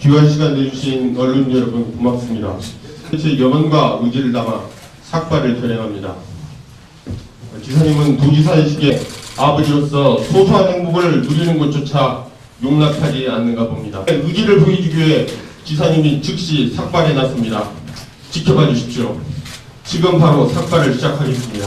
귀한 시간 내주신 언론 여러분 고맙습니다. 제 염원과 의지를 담아 삭발을 결행합니다. 지사님은 도지사이시기에 아버지로서 소소한 행복을 누리는 것조차 용납하지 않는가 봅니다. 의지를 보여주기 위해 지사님이 즉시 삭발에 나섭니다. 지켜봐 주십시오. 지금 바로 삭발을 시작하겠습니다.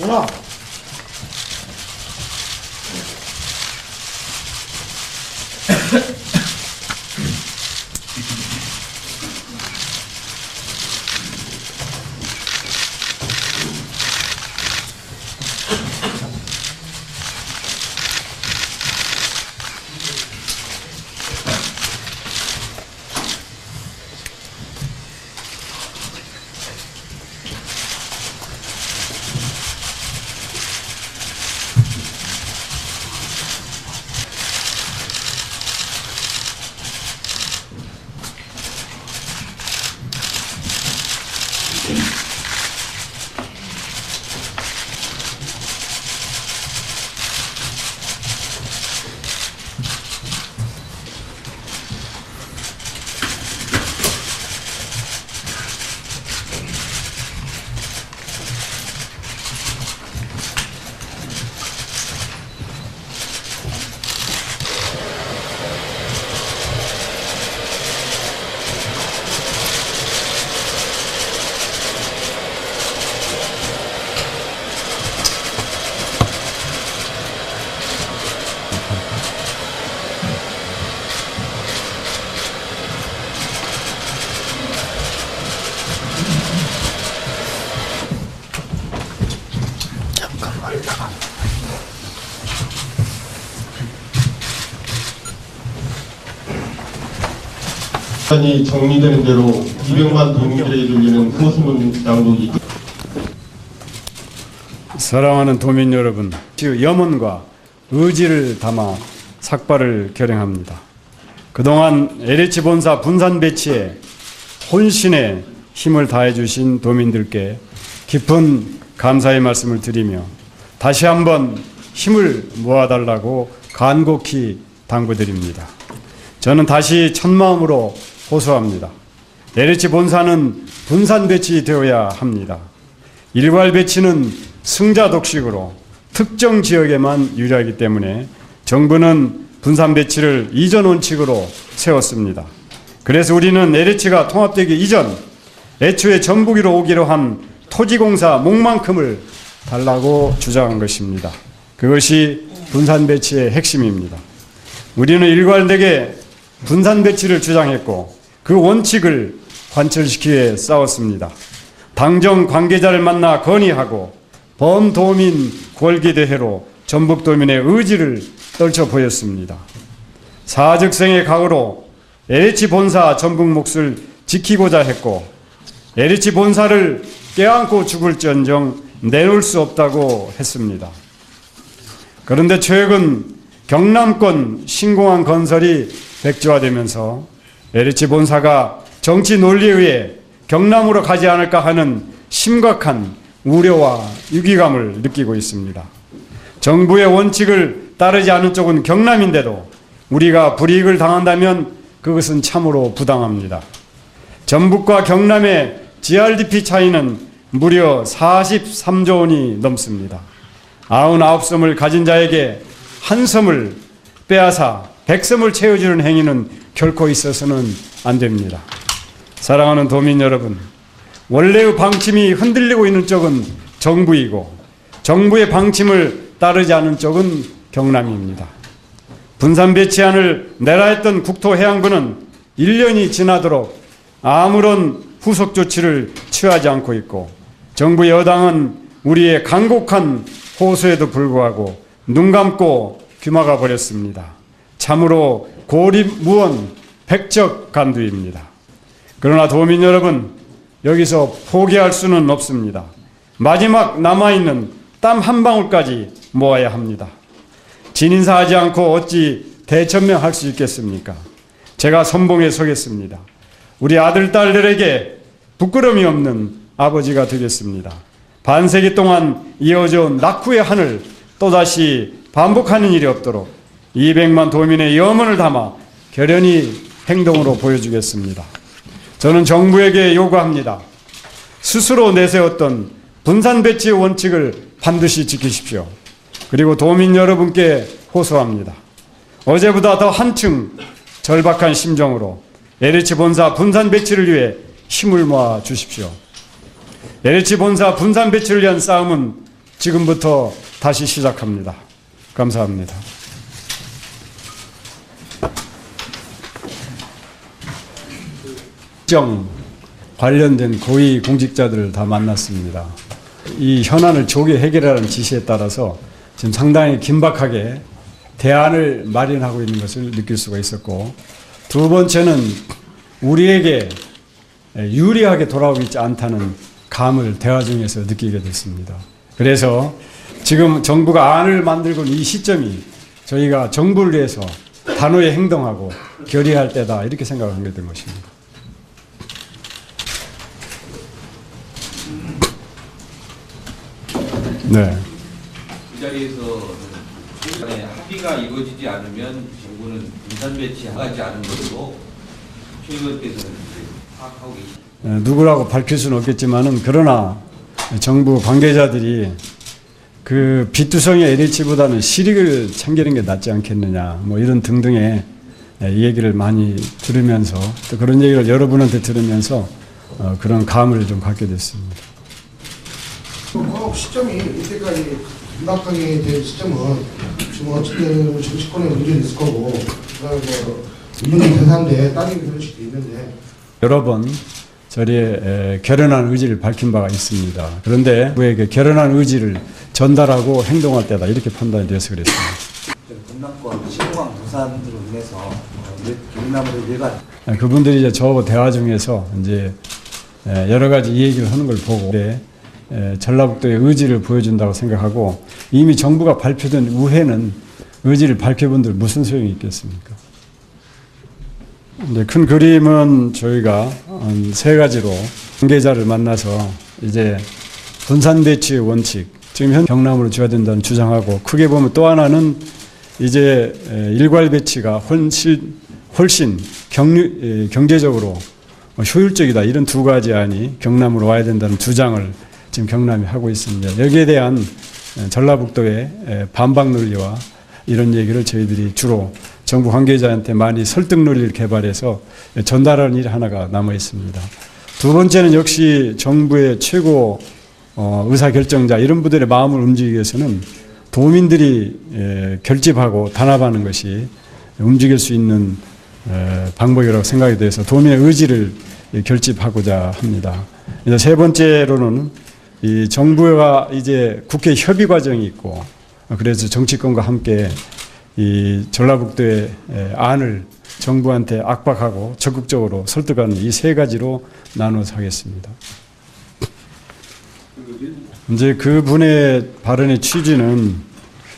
오나. 이 정리되는 대로 200만 도민들에게 들리는 호소문 양독이 사랑하는 도민 여러분, 염원과 의지를 담아 삭발을 결행합니다. 그동안 LH 본사 분산 배치에 혼신의 힘을 다해 주신 도민들께 깊은 감사의 말씀을 드리며 다시 한번 힘을 모아달라고 간곡히 당부드립니다. 저는 다시 첫마음으로 호소합니다. LH 본사는 분산 배치되어야 합니다. 일괄 배치는 승자 독식으로 특정 지역에만 유리하기 때문에 정부는 분산 배치를 이전 원칙으로 세웠습니다. 그래서 우리는 LH가 통합되기 이전 애초에 전북으로 오기로 한 토지공사 목만큼을 달라고 주장한 것입니다. 그것이 분산 배치의 핵심입니다. 우리는 일괄되게 분산 배치를 주장했고 그 원칙을 관철시키기 위해 싸웠습니다. 당정 관계자를 만나 건의하고 범도민 골기대회로 전북도민의 의지를 떨쳐 보였습니다. 사직생의 각오로 LH 본사 전북 몫을 지키고자 했고 LH 본사를 껴안고 죽을지언정 내놓을 수 없다고 했습니다. 그런데 최근 경남권 신공항 건설이 백지화되면서 LH 본사가 정치 논리에 의해 경남으로 가지 않을까 하는 심각한 우려와 위기감을 느끼고 있습니다. 정부의 원칙을 따르지 않은 쪽은 경남인데도 우리가 불이익을 당한다면 그것은 참으로 부당합니다. 전북과 경남의 GRDP 차이는 무려 43조 원이 넘습니다. 99섬을 가진 자에게 한 섬을 빼앗아 100섬을 채워주는 행위는 결코 있어서는 안 됩니다. 사랑하는 도민 여러분, 원래의 방침이 흔들리고 있는 쪽은 정부이고 정부의 방침을 따르지 않은 쪽은 경남입니다. 분산 배치안을 내라 했던 국토해양부는 1년이 지나도록 아무런 후속 조치를 취하지 않고 있고 정부 여당은 우리의 간곡한 호소에도 불구하고 눈 감고 귀마가 버렸습니다. 참으로 고립무원 백적간두입니다. 그러나 도민 여러분, 여기서 포기할 수는 없습니다. 마지막 남아있는 땀 한 방울까지 모아야 합니다. 진인사하지 않고 어찌 대천명할 수 있겠습니까? 제가 선봉에 서겠습니다. 우리 아들, 딸들에게 부끄러움이 없는 아버지가 되겠습니다. 반세기 동안 이어져 온 낙후의 한을 또다시 반복하는 일이 없도록 200만 도민의 염원을 담아 결연히 행동으로 보여주겠습니다. 저는 정부에게 요구합니다. 스스로 내세웠던 분산 배치의 원칙을 반드시 지키십시오. 그리고 도민 여러분께 호소합니다. 어제보다 더 한층 절박한 심정으로 LH 본사 분산 배치를 위해 힘을 모아 주십시오. LH 본사 분산 배치를 위한 싸움은 지금부터 다시 시작합니다. 감사합니다. 관련된 고위 공직자들을 다 만났습니다. 이 현안을 조기 해결하는 지시에 따라서 지금 상당히 긴박하게 대안을 마련하고 있는 것을 느낄 수가 있었고, 두 번째는 우리에게 유리하게 돌아오고 있지 않다는 감을 대화 중에서 느끼게 됐습니다. 그래서 지금 정부가 안을 만들고 있는 이 시점이 저희가 정부를 위해서 단호히 행동하고 결의할 때다, 이렇게 생각하게 된 것입니다. 네. 이 자리에서 합의가 이루어지지 않으면 정부는 분산 배치하지 않은 것으로 최 의원께서는 파악하고 계십니다. 누구라고 밝힐 수는 없겠지만은, 그러나 정부 관계자들이 그 비투성의 LH보다는 실익을 챙기는 게 낫지 않겠느냐, 뭐 이런 등등의 이 얘기를 많이 들으면서, 또 그런 얘기를 여러분한테 들으면서 그런 감을 좀 갖게 됐습니다. 시점이 이때까지 임박하게 된 시점은 지금 어쨌든 정치권에 문제는 있을 거고, 뭐 인문이 대사인데 따지게 될 수도 있는데, 여러 번 저리에 결연한 의지를 밝힌 바가 있습니다. 그런데 그에게 결연한 의지를 전달하고 행동할 때다, 이렇게 판단이 되어서 그랬습니다. 경남권 신공항 도산으로 인해서 경남으로 일반 그분들이 이제 저하고 대화 중에서 이제 여러 가지 얘기를 하는 걸 보고 전라북도의 의지를 보여준다고 생각하고 이미 정부가 발표된 우회는 의지를 밝혀본들 무슨 소용이 있겠습니까? 이제 큰 그림은 저희가 세 가지로 관계자를 만나서 이제 분산 배치의 원칙, 지금 현 경남으로 줘야 된다는 주장하고 크게 보면 또 하나는 이제 일괄 배치가 훨씬 경제적으로 효율적이다. 이런 두 가지 안이 경남으로 와야 된다는 주장을 지금 경남이 하고 있습니다. 여기에 대한 전라북도의 반박 논리와 이런 얘기를 저희들이 주로 정부 관계자한테 많이 설득 논리를 개발해서 전달하는 일 하나가 남아 있습니다. 두 번째는 역시 정부의 최고 의사결정자 이런 분들의 마음을 움직이기 위해서는 도민들이 결집하고 단합하는 것이 움직일 수 있는 방법이라고 생각이 돼서 도민의 의지를 결집하고자 합니다. 이제 세 번째로는 이 정부가 이제 국회 협의 과정이 있고 그래서 정치권과 함께 이 전라북도의 안을 정부한테 압박하고 적극적으로 설득하는 이 세 가지로 나눠서 하겠습니다. 이제 그분의 발언의 취지는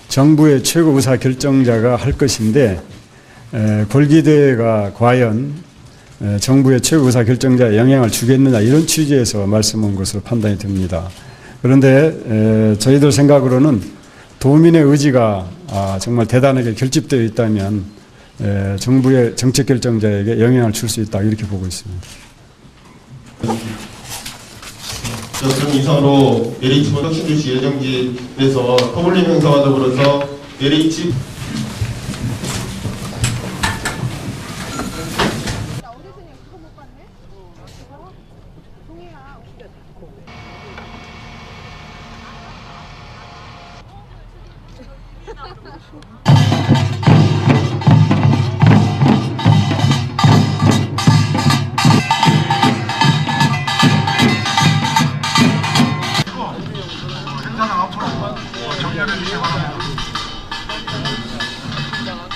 정부의 최고 의사 결정자가 할 것인데 골기대가 과연 정부의 최고 의사 결정자에 영향을 주겠느냐 이런 취지에서 말씀한 것으로 판단이 됩니다. 그런데 저희들 생각으로는 도민의 의지가 정말 대단하게 결집되어 있다면 정부의 정책 결정자에게 영향을 줄 수 있다 이렇게 보고 있습니다. 그럼 이상으로 LH 혁신도시 예정지에서 터블린 행사와 더불어서 LH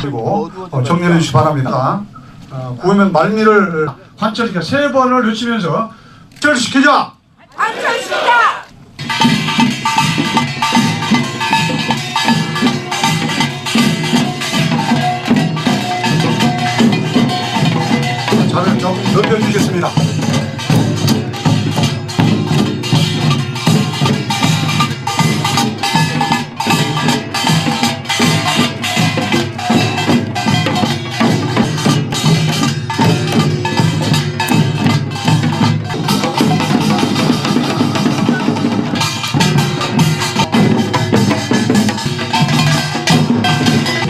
그리고 정리해 주시기 바랍니다. 구호면 말미를 관철시켜 세 번을 외치면서 관철시키자! 관철시키자! 자를 좀 넓혀주겠습니다.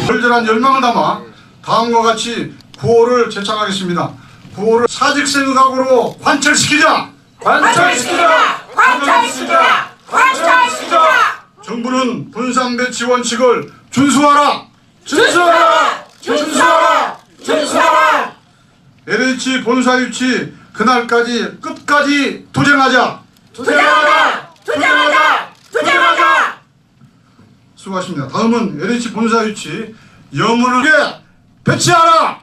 절절한 열망을 담아 다음과 같이 구호를 제창하겠습니다. 구호를 사직생각으로 관철시키자! 관철시키자! 관철시키자! 관철시키자! 정부는 분산 배치 원칙을 준수하라! 준수하라! 준수하라! 준수하라! LH 본사 유치 그날까지 끝까지 투쟁하자! 투쟁하자! 투쟁하자! 투쟁하자! 수고하십니다. 다음은 LH 본사 유치 영문을 배치하라!